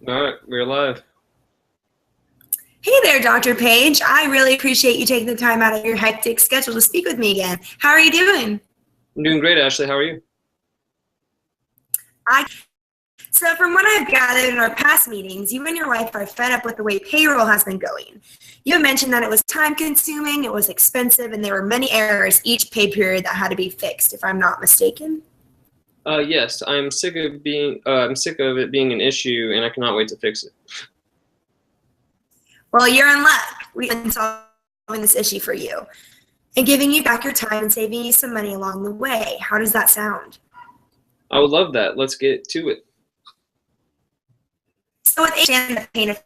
All right, we're live. Hey there, Dr. Page. I really appreciate you taking the time out of your hectic schedule to speak with me again. How are you doing? I'm doing great, Ashley. How are you? I So from what I've gathered in our past meetings, you and your wife are fed up with the way payroll has been going. You mentioned that it was time consuming, it was expensive, and there were many errors each pay period that had to be fixed, if I'm not mistaken. Yes, I'm sick of it being an issue, and I cannot wait to fix it. Well, you're in luck. We've been solving this issue for you and giving you back your time and saving you some money along the way. How does that sound? I would love that. Let's get to it. So with the pain of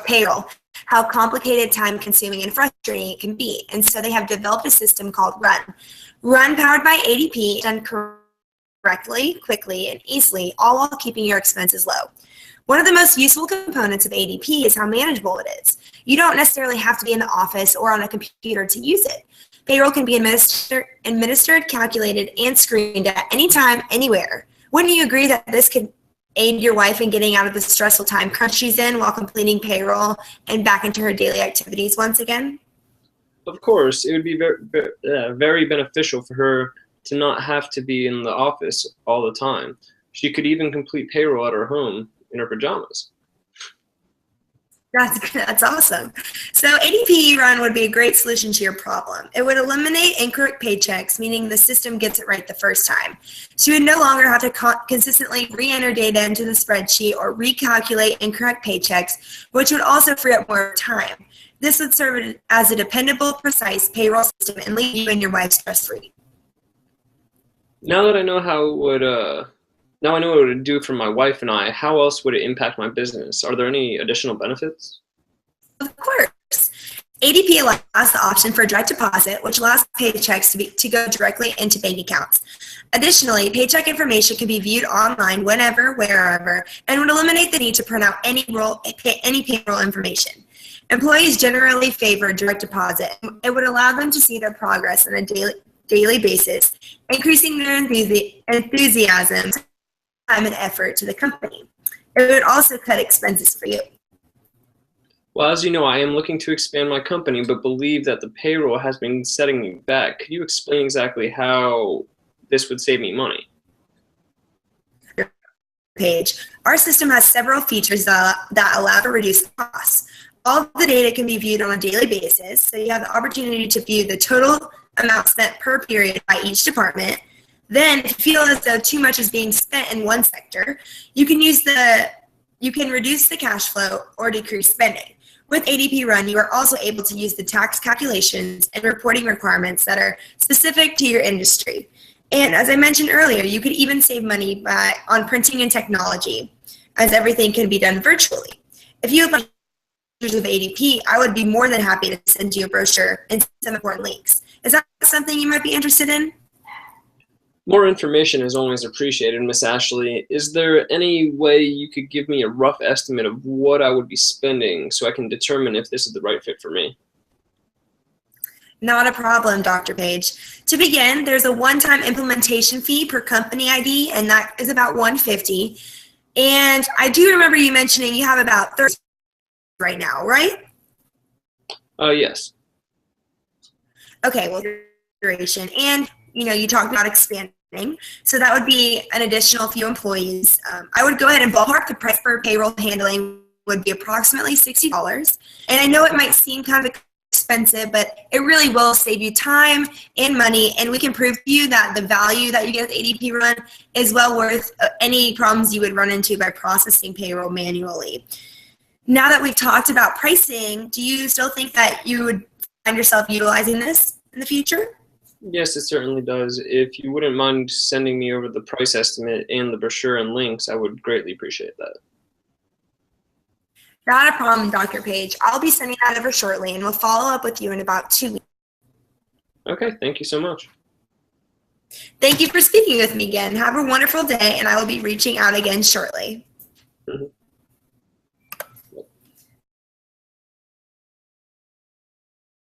payroll, how complicated, time consuming, and frustrating it can be. And so they have developed a system called Run. Run, powered by ADP, done correctly, quickly, and easily, all while keeping your expenses low. One of the most useful components of ADP is how manageable it is. You don't necessarily have to be in the office or on a computer to use it. Payroll can be administered, calculated, and screened at any time, anywhere. Wouldn't you agree that this could aid your wife in getting out of the stressful time crunch she's in while completing payroll and back into her daily activities once again? Of course, it would be very beneficial for her to not have to be in the office all the time. She could even complete payroll at her home in her pajamas. That's awesome. So ADP Run would be a great solution to your problem. It would eliminate incorrect paychecks, meaning the system gets it right the first time. So you would no longer have to consistently re-enter data into the spreadsheet or recalculate incorrect paychecks, which would also free up more time. This would serve as a dependable, precise payroll system and leave you and your wife stress-free. Now that I know how it would, now I know what it would do for my wife and I, how else would it impact my business? Are there any additional benefits? Of course. ADP allows the option for direct deposit, which allows paychecks to go directly into bank accounts. Additionally, paycheck information can be viewed online whenever, wherever, and would eliminate the need to print out any payroll information. Employees generally favor direct deposit. It would allow them to see their progress on a daily basis, increasing their enthusiasm, time, and effort to the company. It would also cut expenses for you. Well, as you know, I am looking to expand my company, but believe that the payroll has been setting me back. Could you explain exactly how this would save me money? Page. Our system has several features that allow to reduce costs. All the data can be viewed on a daily basis, so you have the opportunity to view the total amount spent per period by each department. Then, if you feel as though too much is being spent in one sector, you can reduce the cash flow or decrease spending. With ADP Run, you are also able to use the tax calculations and reporting requirements that are specific to your industry. And as I mentioned earlier, you could even save money on printing and technology, as everything can be done virtually. If you would like pictures of ADP, I would be more than happy to send you a brochure and some important links. Is that something you might be interested in? More information is always appreciated, Miss Ashley. Is there any way you could give me a rough estimate of what I would be spending so I can determine if this is the right fit for me? Not a problem, Dr. Page. To begin, there's a one-time implementation fee per company ID, and that is about $150. And I do remember you mentioning you have about 30 right now, right? Yes. Okay, well, duration. And, you talked about expanding. So that would be an additional few employees. I would go ahead and ballpark the price for payroll handling would be approximately $60. And I know it might seem kind of expensive, but it really will save you time and money, and we can prove to you that the value that you get with ADP Run is well worth any problems you would run into by processing payroll manually. Now that we've talked about pricing, do you still think that you would find yourself utilizing this in the future? Yes, it certainly does. If you wouldn't mind sending me over the price estimate and the brochure and links, I would greatly appreciate that. Not a problem, Dr. Page. I'll be sending that over shortly, and we'll follow up with you in about 2 weeks. Okay, thank you so much. Thank you for speaking with me again. Have a wonderful day, and I will be reaching out again shortly. Mhm.